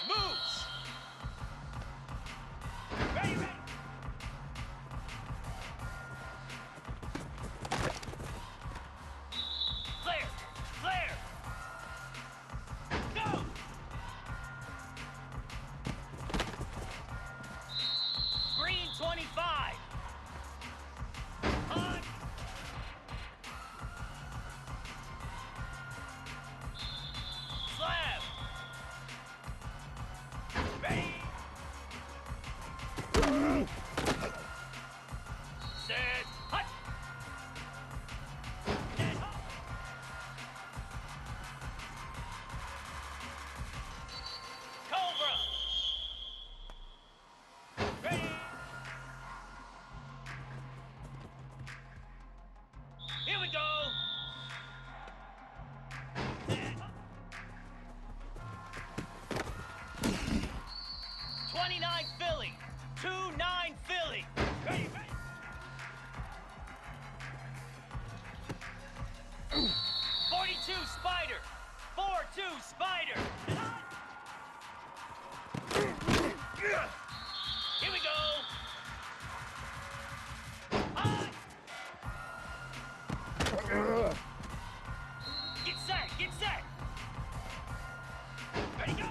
Moves! Ready, ready! Flare! Flare! Go! Green 25! On! Slab! Ready! Set! Hut! Dead hut! Cobra! Ready! Here we go! Set! 29 Philly! 2-9 Philly! Ready, ready! 42 Spider! 4-2 Spider! Here we go! High! Get set! Get set! Ready, go!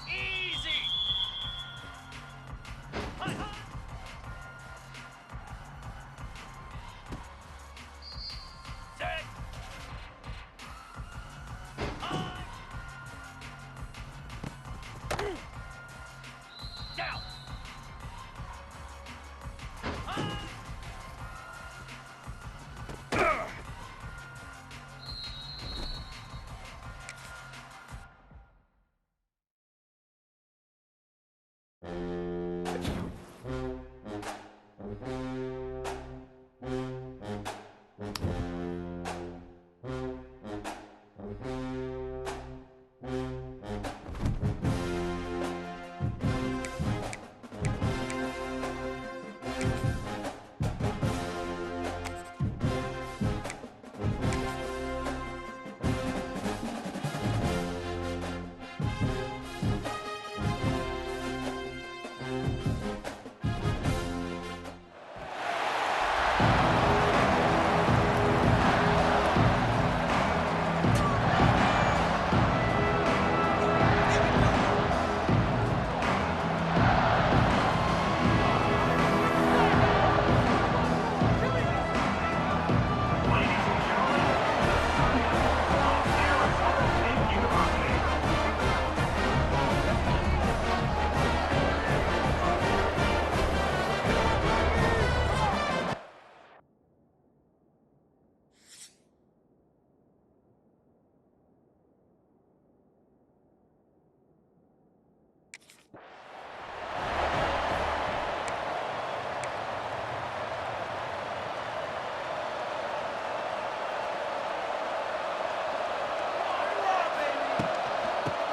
Easy! High, high! Set! High! Down! High!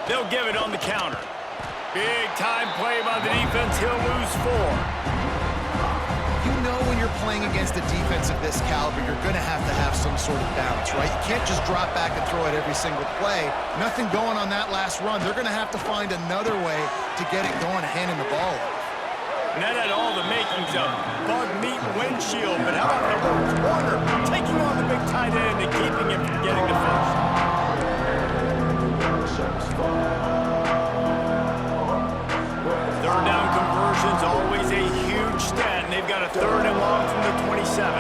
They'll give it on the counter. Big time play by the defense. He'll lose 4. know when you're playing against a defense of this caliber, you're going to have some sort of balance, right? You can't just drop back and throw it every single play. Nothing going on that last run. They're going to have to find another way to get it going, handing the ball off. And that had all the makings of bug meat windshield. But how about number Warner taking on the big tight end and keeping him from getting the first? Third down conversion's always a huge stat, and they've got a 3rd and long from the 27.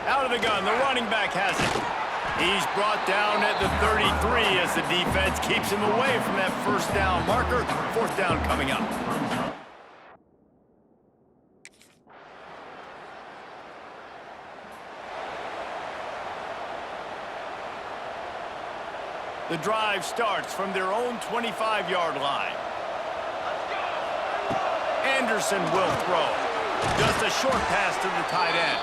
Out of the gun, the running back has it. He's brought down at the 33 as the defense keeps him away from that first down marker. 4th down coming up. The drive starts from their own 25-yard line. Anderson will throw. Just a short pass to the tight end.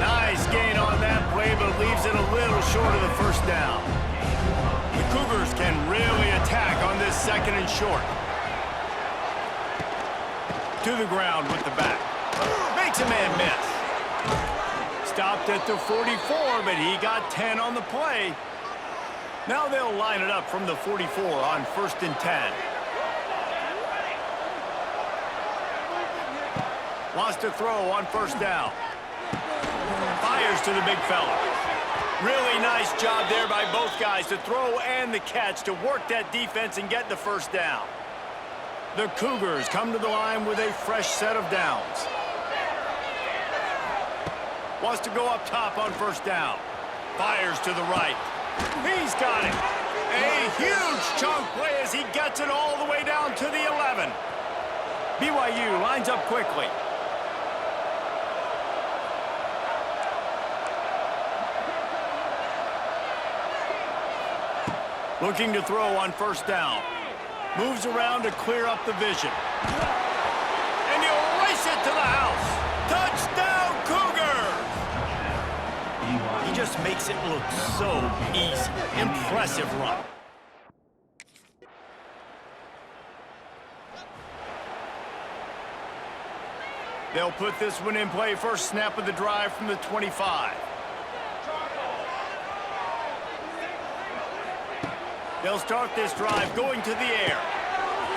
Nice gain on that play, but leaves it a little short of the first down. The Cougars can really attack on this 2nd and short. To the ground with the back. Makes a man miss. Stopped at the 44, but he got 10 on the play. Now they'll line it up from the 44 on 1st and 10. Wants to throw on 1st down. Fires to the big fella. Really nice job there by both guys to throw and the catch to work that defense and get the 1st down. The Cougars come to the line with a fresh set of downs. Wants to go up top on 1st down. Fires to the right. He's got it. A huge chunk play as he gets it all the way down to the 11. BYU lines up quickly. Looking to throw on 1st down. Moves around to clear up the vision. And he'll race it to the house. Touchdown, Cougars! He just makes it look so easy. Impressive run. They'll put this one in play. First snap of the drive from the 25. They'll start this drive going to the air.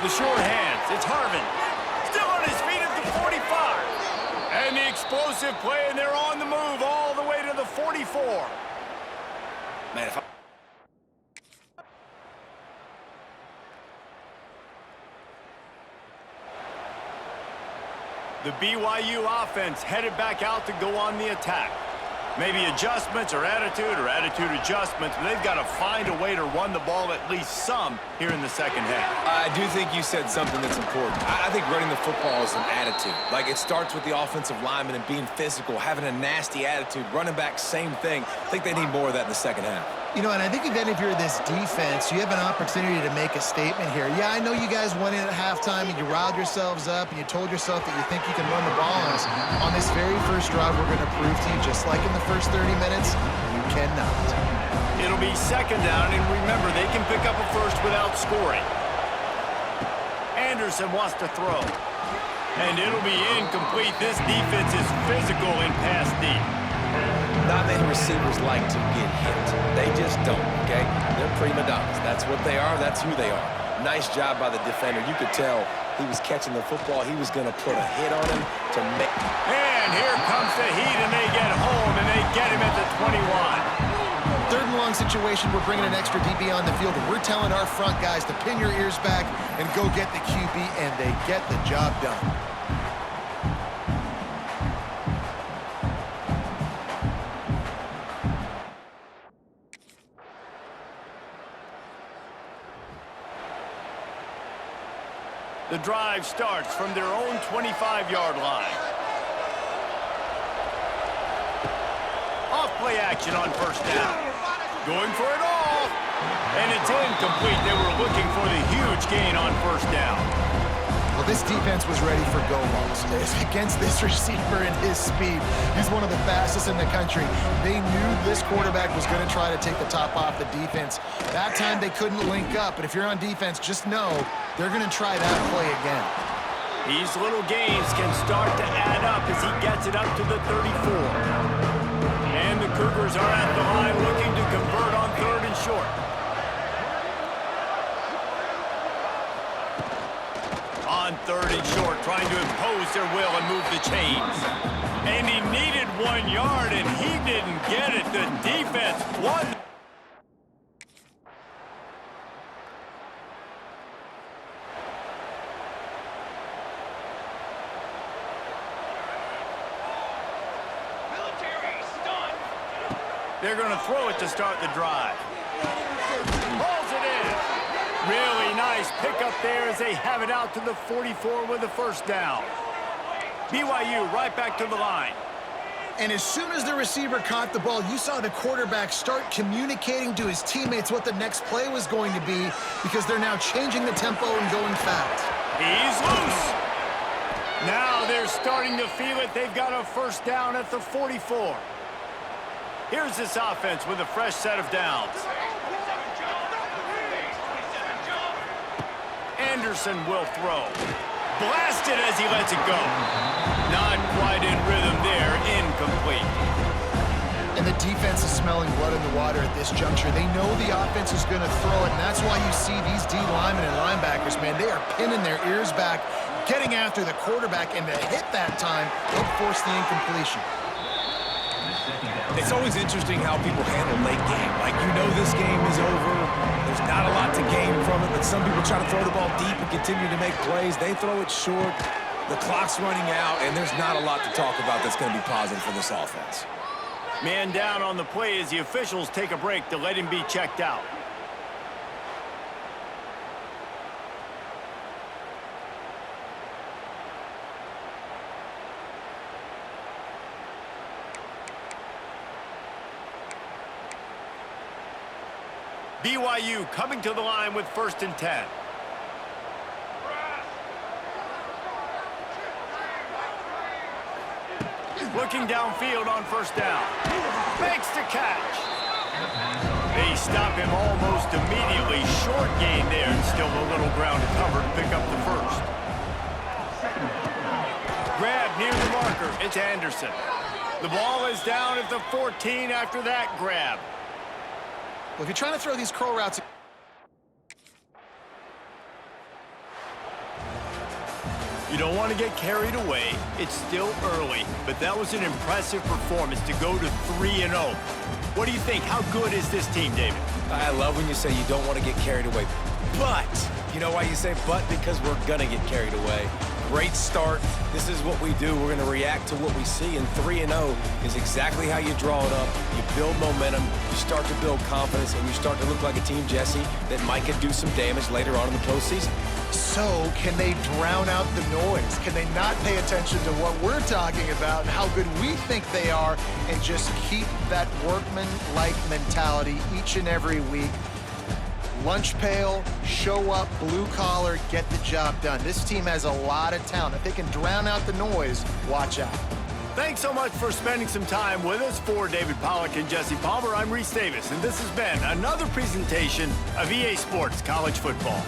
The short hands. It's Harvin. Still on his feet at the 45. And the explosive play, and they're on the move all the way to the 44. Man, if I... The BYU offense headed back out to go on the attack. Maybe adjustments or attitude adjustments, but they've got to find a way to run the ball at least some here in the 2nd half. I do think you said something that's important. I think running the football is an attitude. Like, it starts with the offensive lineman and being physical, having a nasty attitude. Running back, same thing. I think they need more of that in the 2nd half. You know, and I think again, if you're this defense, you have an opportunity to make a statement here. Yeah, I know you guys went in at halftime and you riled yourselves up and you told yourself that you think you can run the ball on us. On this very first drive, we're going to prove to you, just like in the first 30 minutes, you cannot. It'll be 2nd down, and remember, they can pick up a first without scoring. Anderson wants to throw. And it'll be incomplete. This defense is physical in pass deep. Not many receivers like to get hit. They just don't, okay? They're prima donnas. That's what they are. That's who they are. Nice job by the defender. You could tell he was catching the football. He was going to put a hit on him to make... And here comes the heat, and they get home, and they get him at the 21. 3rd and long situation, we're bringing an extra DB on the field, and we're telling our front guys to pin your ears back and go get the QB, and they get the job done. The drive starts from their own 25-yard line. Off-play action on 1st down. Going for it all. And it's incomplete. They were looking for the huge gain on 1st down. Well, this defense was ready for go-balls. Against this receiver and his speed, he's one of the fastest in the country. They knew this quarterback was going to try to take the top off the defense. That time they couldn't link up, but if you're on defense, just know they're going to try that play again. These little gains can start to add up as he gets it up to the 34. And the Cougars are at the line looking to convert on 3rd and short. On 3rd and short, trying to impose their will and move the chains. And he needed 1 yard, and he didn't get it. The defense won. They're going to throw it to start the drive. Pulls it in. Really nice pickup there as they have it out to the 44 with a 1st down. BYU right back to the line. And as soon as the receiver caught the ball, you saw the quarterback start communicating to his teammates what the next play was going to be because they're now changing the tempo and going fast. He's loose. Now they're starting to feel it. They've got a 1st down at the 44. Here's this offense with a fresh set of downs. Anderson will throw. Blasted as he lets it go. Not quite in rhythm there. Incomplete. And the defense is smelling blood in the water at this juncture. They know the offense is going to throw it, and that's why you see these D linemen and linebackers, man, they are pinning their ears back, getting after the quarterback, and to hit that time, they'll force the incompletion. It's always interesting how people handle late game. Like, you know this game is over. There's not a lot to gain from it, but some people try to throw the ball deep and continue to make plays. They throw it short. The clock's running out, and there's not a lot to talk about that's going to be positive for this offense. Man down on the play as the officials take a break to let him be checked out. BYU coming to the line with 1st and 10. Looking downfield on 1st down. Makes the catch. They stop him almost immediately. Short gain there, and still a little ground to cover to pick up the 1st. Grab near the marker. It's Anderson. The ball is down at the 14 after that grab. Well, if you're trying to throw these curl routes, you don't want to get carried away. It's still early, but that was an impressive performance to go to 3-0. What do you think? How good is this team, David? I love when you say you don't want to get carried away. But, you know why you say but? Because we're going to get carried away. Great start. This is what we do. We're going to react to what we see, and 3-0 is exactly how you draw it up. You build momentum, you start to build confidence, and you start to look like a team, Jesse, that might could do some damage later on in the postseason. so can they drown out the noise? Can they not pay attention to what we're talking about and how good we think they are and just keep that workman-like mentality each and every week? Lunch pail, show up, blue collar, get the job done. This team has a lot of talent. If they can drown out the noise, watch out. Thanks so much for spending some time with us. For David Pollack and Jesse Palmer, I'm Reese Davis, and this has been another presentation of EA Sports College Football.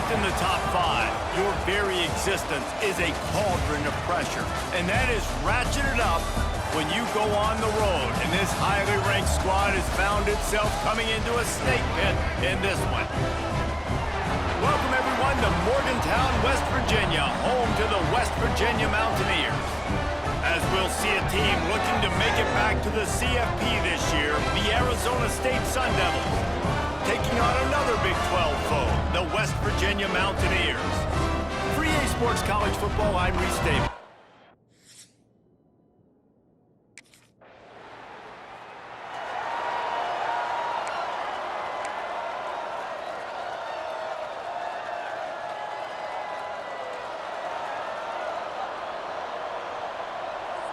In the top 5, your very existence is a cauldron of pressure, and that is ratcheted up when you go on the road, and this highly ranked squad has found itself coming into a snake pit in this one. Welcome everyone to Morgantown, West Virginia, home to the West Virginia Mountaineers. As we'll see a team looking to make it back to the CFP this year, the Arizona State Sun Devils, taking on another Big 12 foe, the West Virginia Mountaineers. For EA Sports College Football, I'm Reese Davis.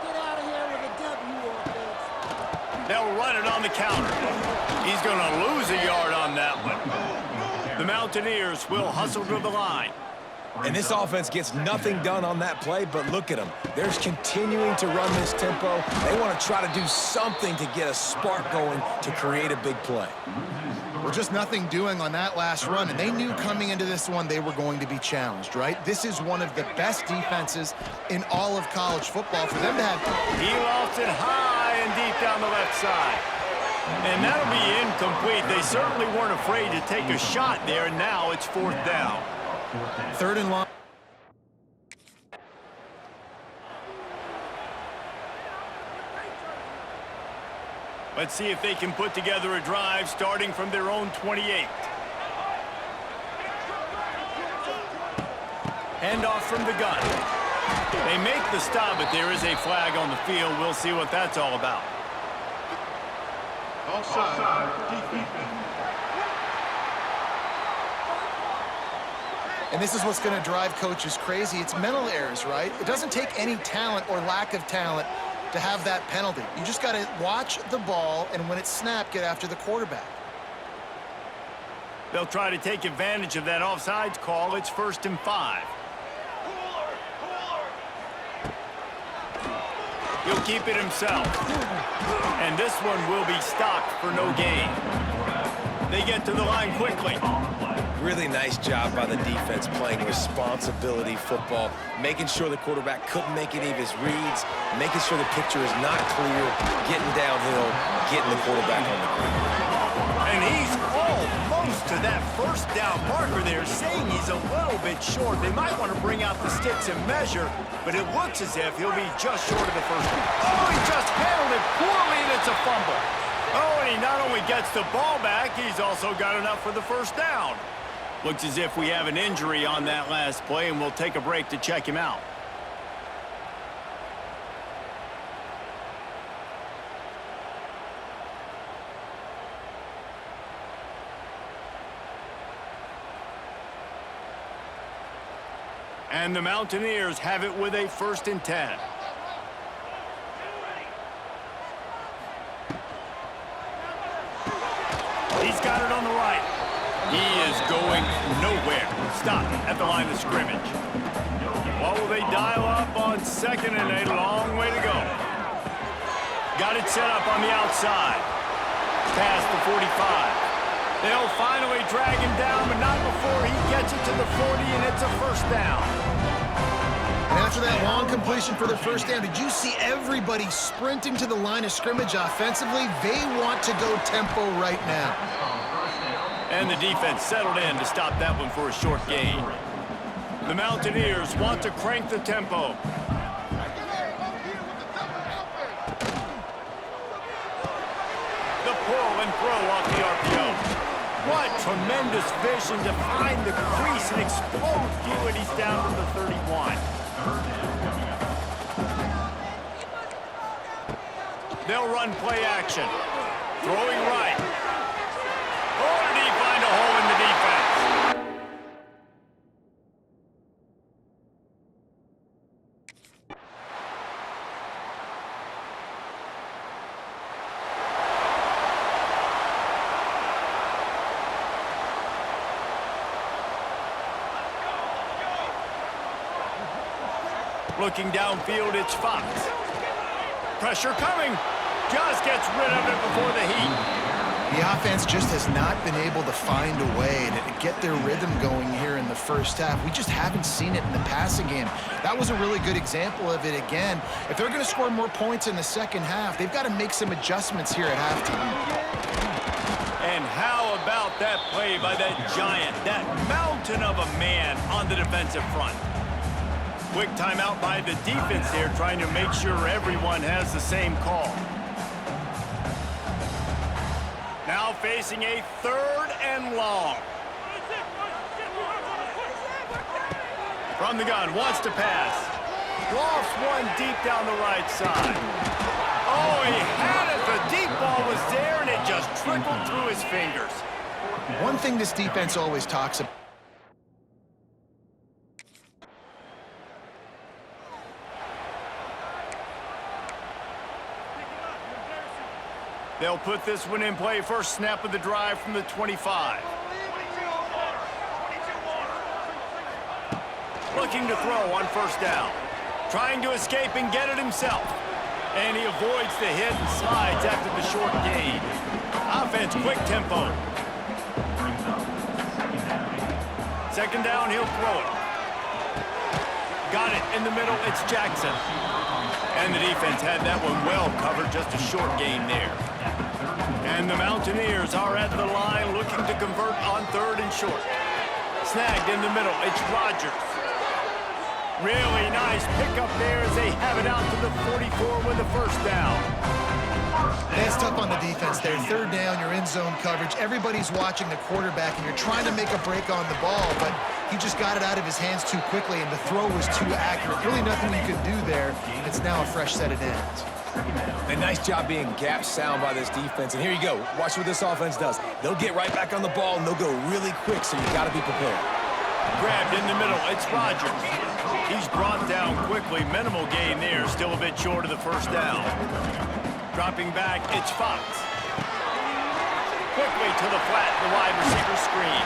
Get out of here with a W offense. They'll run it on the counter. He's going to lose a yard on that one. The Mountaineers will hustle to the line. And this offense gets nothing done on that play, but look at them. They're continuing to run this tempo. They want to try to do something to get a spark going to create a big play. Well, just nothing doing on that last run, and they knew coming into this one they were going to be challenged, right? This is one of the best defenses in all of college football. For them to have... He lost it high and deep down the left side. And that'll be incomplete. They certainly weren't afraid to take a shot there, and now it's 4th down. 3rd and long. Let's see if they can put together a drive starting from their own 28. Handoff from the gun. They make the stop, but there is a flag on the field. We'll see what that's all about. And this is what's going to drive coaches crazy. It's mental errors, right? It doesn't take any talent or lack of talent to have that penalty. You just got to watch the ball, and when it's snapped, get after the quarterback. They'll try to take advantage of that offsides call. It's 1st and 5. He'll keep it himself. And this one will be stopped for no gain. They get to the line quickly. Really nice job by the defense playing responsibility football, making sure the quarterback couldn't make any of his reads, making sure the picture is not clear, getting downhill, getting the quarterback on the ground. And he's almost to that 1st down marker there, saying he's a little bit short. They might want to bring out the sticks and measure, but it looks as if he'll be just short of the 1st. Oh, he just handled it poorly, and it's a fumble. Oh, and he not only gets the ball back, he's also got enough for the 1st down. Looks as if we have an injury on that last play, and we'll take a break to check him out. And the Mountaineers have it with a 1st and 10. He's got it on the right. He is going nowhere. Stop at the line of scrimmage. What will they dial up on 2nd and a long way to go? Got it set up on the outside. Past the 45. They'll finally drag him down, but not before he gets it to the 40, and it's a 1st down. And after that long completion for the 1st down, did you see everybody sprinting to the line of scrimmage offensively? They want to go tempo right now. And the defense settled in to stop that one for a short gain. The Mountaineers want to crank the tempo. The pull and throw off the RPO. What tremendous vision to find the crease and explode through it. He's down to the 31. They'll run play action. Throwing right. Oh, did he find a hole in the defense? Looking downfield, it's Fox. Pressure coming. Just gets rid of it before the heat. The offense just has not been able to find a way to get their rhythm going here in the 1st half. We just haven't seen it in the passing game. That was a really good example of it again. If they're going to score more points in the 2nd half, they've got to make some adjustments here at halftime. And how about that play by that giant, that mountain of a man on the defensive front? Quick timeout by the defense here, trying to make sure everyone has the same call. Now facing a 3rd and long. From the gun, wants to pass. Lost one deep down the right side. Oh, he had it. The deep ball was there, and it just trickled through his fingers. One thing this defense always talks about. They'll put this one in play. 1st snap of the drive from the 25. Looking to throw on 1st down. Trying to escape and get it himself. And he avoids the hit and slides after the short gain. Offense, quick tempo. 2nd down, he'll throw it. Got it in the middle, it's Jackson. And the defense had that one well covered, just a short gain there. And the Mountaineers are at the line looking to convert on 3rd and short. Snagged in the middle, it's Rodgers. Really nice pickup there as they have it out to the 44 with the 1st down. That's tough on the defense there. 3rd down, you're in zone coverage. Everybody's watching the quarterback, and you're trying to make a break on the ball, but he just got it out of his hands too quickly, and the throw was too accurate. Really nothing you could do there. It's now a fresh set of downs. A nice job being gap sound by this defense. And here you go. Watch what this offense does. They'll get right back on the ball, and they'll go really quick, so you got to be prepared. Grabbed in the middle, it's Rodgers. He's brought down quickly. Minimal gain there, still a bit short of the 1st down. Dropping back, it's Fox. Quickly to the flat, the wide receiver screen.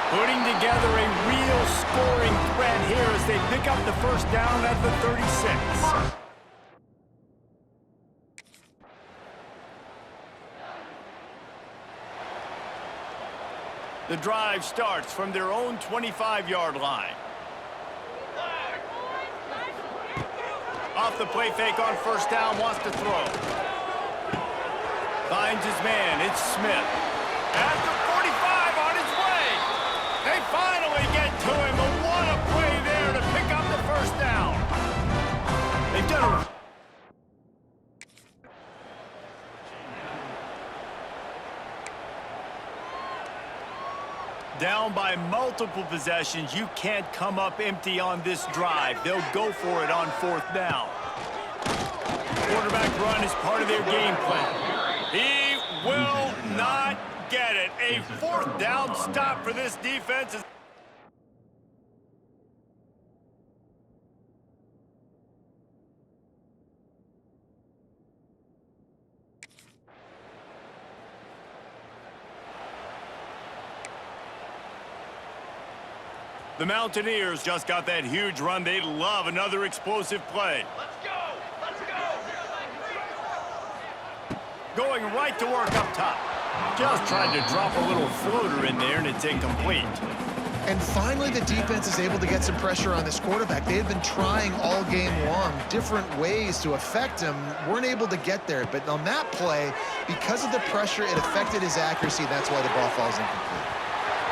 Putting together a real scoring threat here as they pick up the 1st down at the 36. The drive starts from their own 25-yard line. Off the play fake on 1st down, wants to throw. Finds his man, it's Smith. At the 45 on his way. They finally get to him, but what a play there to pick up the 1st down. They've done it. Down by multiple possessions, you can't come up empty on this drive. They'll go for it on 4th down. Quarterback run is part of their game plan. He will not get it. A 4th down stop for this defense. The Mountaineers just got that huge run. They love another explosive play. Let's go! Let's go! Going right to work up top. Just tried to drop a little floater in there, and it's incomplete. And finally, the defense is able to get some pressure on this quarterback. They had been trying all game long different ways to affect him, weren't able to get there. But on that play, because of the pressure, it affected his accuracy. That's why the ball falls incomplete.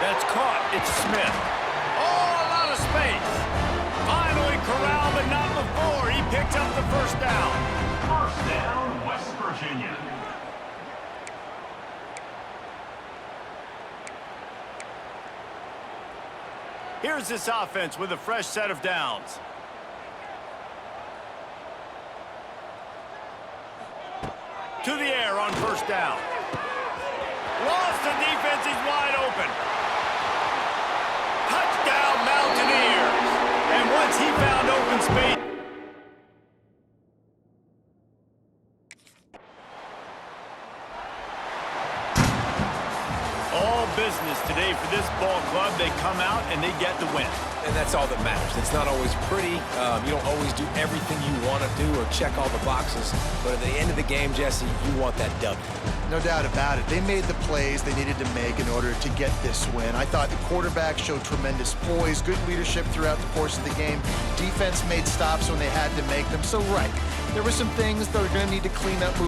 That's caught. It's Smith. Oh, a lot of space. Finally corralled, but not before. He picks up the first down. First down, West Virginia. Here's this offense with a fresh set of downs. To the air on first down. Lost the defense, he's wide open. Touchdown, Mountaineers. And once he found open space, all business today for this ball club. They come out and they get the win. And that's all that matters. It's not always pretty. You don't always do everything you want to do or check all the boxes. But at the end of the game, Jesse, you want that W. No doubt about it. They made the plays they needed to make in order to get this win. I thought the quarterback showed tremendous poise, good leadership throughout the course of the game. Defense made stops when they had to make them. So, right, there were some things that were going to need to clean up moving